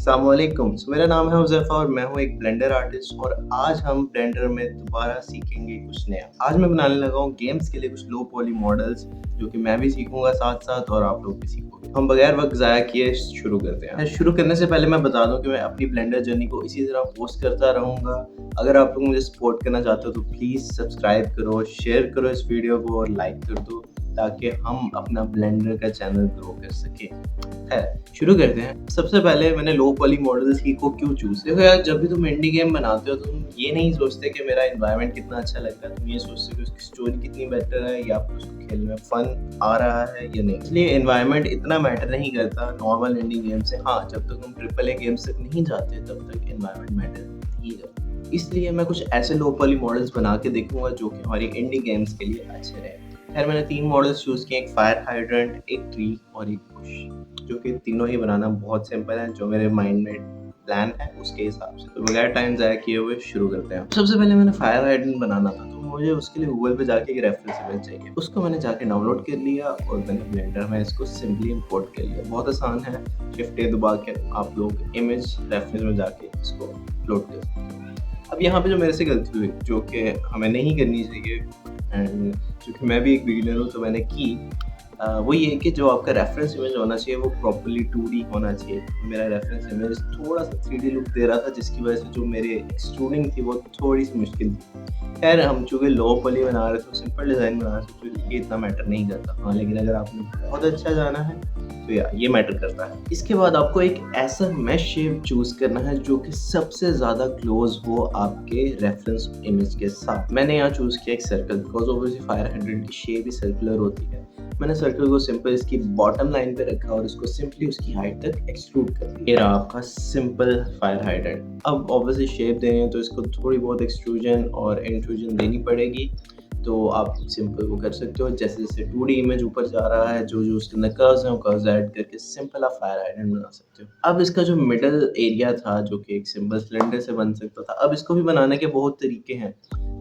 अस्सलामुअलैकुम। मेरा नाम है हुज़ैफ़ा और मैं हूँ एक ब्लेंडर आर्टिस्ट और आज हम ब्लेंडर में दोबारा सीखेंगे कुछ नया। आज मैं बनाने लगा हूँ गेम्स के लिए कुछ लो पॉली मॉडल्स जो कि मैं भी सीखूँगा साथ-साथ और आप लोग भी सीखोगे। हम बगैर वक़्त ज़ाया किए शुरू करते हैं। शुरू करने से पहले मैं बता दूँ कि मैं अपनी ब्लेंडर जर्नी को इसी तरह पोस्ट करता रहूँगा। अगर आप लोग मुझे सपोर्ट करना चाहते हो तो प्लीज़ सब्सक्राइब करो, शेयर करो इस वीडियो को और लाइक कर दो ताकि हम अपना ब्लेंडर का चैनल ग्रो कर सकें। है, शुरू करते हैं। सबसे पहले मैंने लो पॉली मॉडल्स ही को क्यों चूज़ देखो यार, जब भी तुम इंडी गेम बनाते हो तुम ये नहीं सोचते कि मेरा एनवायरनमेंट कितना अच्छा लग रहा है, तुम ये सोचते हो कि उसकी स्टोरी कितनी बेटर है या फिर उसको खेलने में फन आ रहा है या नहीं। इसलिए एनवायरनमेंट इतना मैटर नहीं करता नॉर्मल इंडी गेम से। हाँ, जब तक तुम ट्रिपल ए गेम्स तक नहीं जाते तब तक एनवायरनमेंट मैटर नहीं करता। इसलिए मैं कुछ ऐसे लो पॉली मॉडल्स बना के देखूंगा जो कि हमारी इंडी गेम्स के लिए अच्छे रहे। खैर मैंने 3 मॉडल्स चूज़ किए, एक फायर हाइड्रेंट, एक ट्री और एक बुश, जो कि तीनों ही बनाना बहुत सिंपल है, जो मेरे माइंड में प्लान है उसके हिसाब से। तो बगैर टाइम ज़ाया किए हुए शुरू करते हैं। सबसे पहले मैंने फायर हाइड्रेंट बनाना था तो मुझे उसके लिए गूगल पे जाके एक रेफरेंस इमेज चाहिए। उसको मैंने जाके डाउनलोड कर लिया और मैंने ब्लेंडर में इसको सिंपली इंपोर्ट कर लिया। बहुत आसान है, शिफ्ट ए दबा के आप लोग इमेज रेफरेंस में जाके इसको अपलोड कर सकते हो। अब यहाँ पे जो मेरे से गलती हुई, जो कि हमें नहीं करनी चाहिए एंड चूँकि मैं भी एक बिगिनर हूँ तो मैंने की, वो ये है कि जो आपका रेफरेंस इमेज होना चाहिए वो प्रॉपर्ली 2D होना चाहिए। मेरा रेफरेंस इमेज थोड़ा-सा 3D लुक दे रहा था जिसकी वजह से जो मेरे एक्सट्रूडिंग थी वो थोड़ी-सी मुश्किल थी। खैर हम चूँकि लो पॉली बना रहे थे, सिंपल डिज़ाइन बना रहे थे तो ये इतना मैटर नहीं करता। हाँ, लेकिन अगर आपने बहुत अच्छा जाना है तो या ये मैटर करता है। इसके बाद आपको एक ऐसा मेश शेप चूज़ करना है जो कि सबसे ज़्यादा क्लोज़ हो आपके रेफरेंस इमेज के साथ। मैंने यहाँ चूज़ किया एक circle, because obviously fire hydrant की शेप ही सर्कुलर होती है। मैंने सर्कल को सिंपल इसकी बॉटम लाइन पे रखा और इसको सिंपली उसकी हाइट तक एक्सट्रूड कर दिया। ये रहा आपका सिंपल फायर हाइड्रेंट। अब ऑब्वियसली शेप देनी है तो इसको थोड़ी बहुत एक्सट्रूजन और इंट्रूजन देनी पड़ेगी। तो आप सिंपल वो कर सकते हो, जैसे-जैसे 2D इमेज ऊपर जा रहा है, जो-जो उसके अंदर कर्व्स हैं, वो कर्व्स ऐड करके सिंपल आप फायर हाइड्रेंट बना सकते हो। अब इसका जो मिडल एरिया था, जो कि एक सिंपल सिलेंडर से बन सकता था, अब इसको भी बनाने के बहुत तरीके हैं।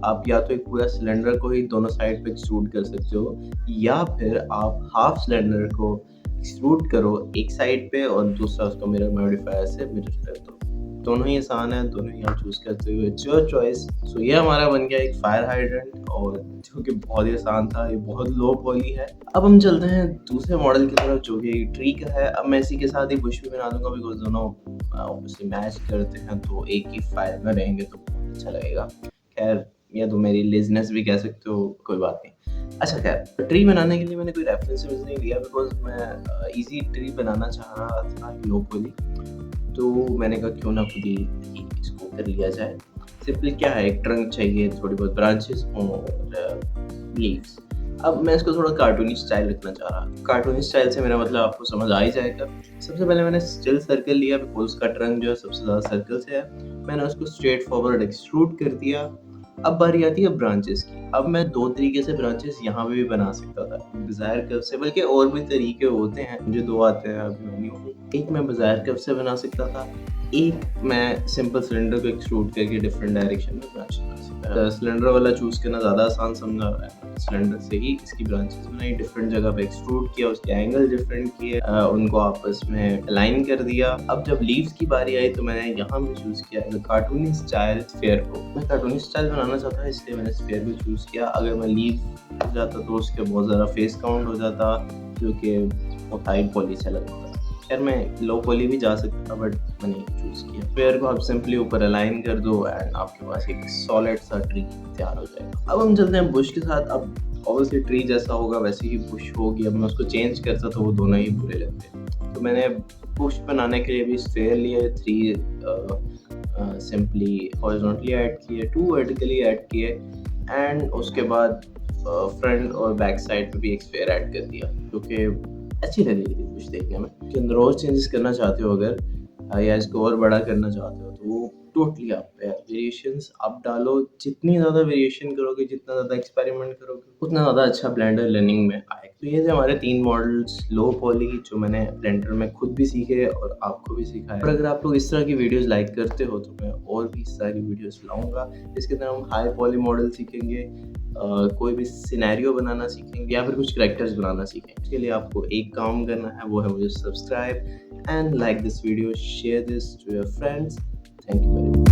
आप या तो एक पूरा सिलेंडर को ही दोनों साइड पे एक्सट्रूड कर सकते हो या फिर आप हाफ सिलेंडर को एक्सट्रूड करो एक साइड पे और दूसरा उसको मिरर मॉडिफायर से मिरर कर दो। दोनों ही आसान है, दोनों ही आप चूज़ करते हुए इट्स योर चॉइस। सो ये हमारा बन गया एक फायर हाइड्रेंट और जो कि बहुत ही आसान था, ये बहुत लो पॉली है। अब हम चलते हैं दूसरे मॉडल की तरफ जो कि ट्री का है। अब मैं इसी के साथ ही बुश भी बना दूँगा बिकॉज़ दोनों ऑब्वियसली मैच करते हैं तो एक ही फायर में रहेंगे तो बहुत अच्छा लगेगा। खैर या तो मेरी लेज़ीनेस भी कह सकते हो, कोई बात नहीं। अच्छा खैर, ट्री बनाने के लिए मैंने कोई रेफरेंस इमेज नहीं लिया बिकॉज़ मैं ईज़ी ट्री बनाना चाह रहा था लो पॉली। तो मैंने कहा क्यों ना खुद ही इसको कर लिया जाए। सिंपली क्या है, एक ट्रंक चाहिए, थोड़ी बहुत ब्रांचेस हों और लीव्स। अब मैं इसको थोड़ा कार्टूनी स्टाइल रखना चाह रहा था। कार्टूनी स्टाइल से मेरा मतलब आपको समझ आ ही जाएगा। सबसे पहले मैंने स्टिल सर्कल लिया बिकॉज़ उसका ट्रंक जो है सबसे ज़्यादा सर्कल से है। मैंने उसको स्ट्रेट फॉरवर्ड एक्सट्रूड कर दिया। अब बारी आती है ब्रांचेस की। अब मैं 2 तरीके से ब्रांचेस यहाँ पे भी बना सकता था। डिज़ायर कर्व से, बल्कि और भी तरीके होते हैं, मुझे 2 आते हैं अभी नहीं होंगे। एक मैं डिज़ायर कर्व से बना सकता था, एक मैं सिंपल सिलेंडर को एक्सट्रूड करके डिफरेंट डायरेक्शन में ब्रांच बना सकता था। सिलेंडर वाला चूज़ करना ज़्यादा आसान समझा है। सिलेंडर से ही इसकी ब्रांचेस बनाई, डिफरेंट जगह पे एक्सट्रूड किया, उसके एंगल डिफरेंट किए, उनको आपस में अलाइन कर दिया। अब जब लीव्स की बारी आई तो मैंने यहाँ पे चूज़ किया कार्टूनी स्टाइल स्फीयर को। मैं कार्टूनी स्टाइल बनाना चाहता था इसलिए मैंने स्फीयर को चूज़ किया। अगर मैं लीव जाता तो उसके बहुत ज़्यादा फेस काउंट हो जाता जो कि बहुत हाई पॉली से लगता था। खैर मैं लो पॉली भी जा सकता था बट मैंने चूज़ किया। स्फीयर को आप सिंपली ऊपर अलाइन कर दो एंड आपके पास एक सॉलिड सा ट्री तैयार हो जाएगा। अब हम चलते हैं बुश के साथ। अब ऑब्वियसली ट्री जैसा होगा वैसे ही बुश होगी। अब मैं उसको चेंज करता तो वो दोनों ही बुरे लगते। तो मैंने बुश बनाने के लिए भी स्फीयर लिए, 3 सिंपली हॉरिजॉन्टली ऐड किए, 2 वर्टिकली ऐड किए एंड उसके बाद फ्रंट और बैक साइड पे भी एक स्फीयर ऐड कर दिया जो कि अच्छी लगेगी कुछ देखने में। के अंदर और चेंजेस करना चाहते हो अगर या इसको और बड़ा करना चाहते हो तो वो टोटली आप पे है। वेरिएशंस आप डालो, जितनी ज़्यादा वेरिएशन करोगे, जितना ज़्यादा एक्सपेरिमेंट करोगे, उतना ज़्यादा अच्छा ब्लेंडर लर्निंग में आएगा। तो ये थे हमारे 3 मॉडल्स लो पॉली जो मैंने ब्लेंडर में खुद भी सीखे और आपको भी सिखाया। और अगर आप लोग इस तरह की वीडियोज़ लाइक करते हो तो मैं और भी इस तरह की वीडियोज़ लाऊँगा। इसके अंदर हम हाई पॉली मॉडल सीखेंगे, कोई भी सिनेरियो बनाना सीखेंगे या फिर कुछ करैक्टर्स बनाना सीखेंगे। इसके लिए आपको एक काम करना है, वो है मुझे subscribe and like this video, share this to your friends. Thank you very much.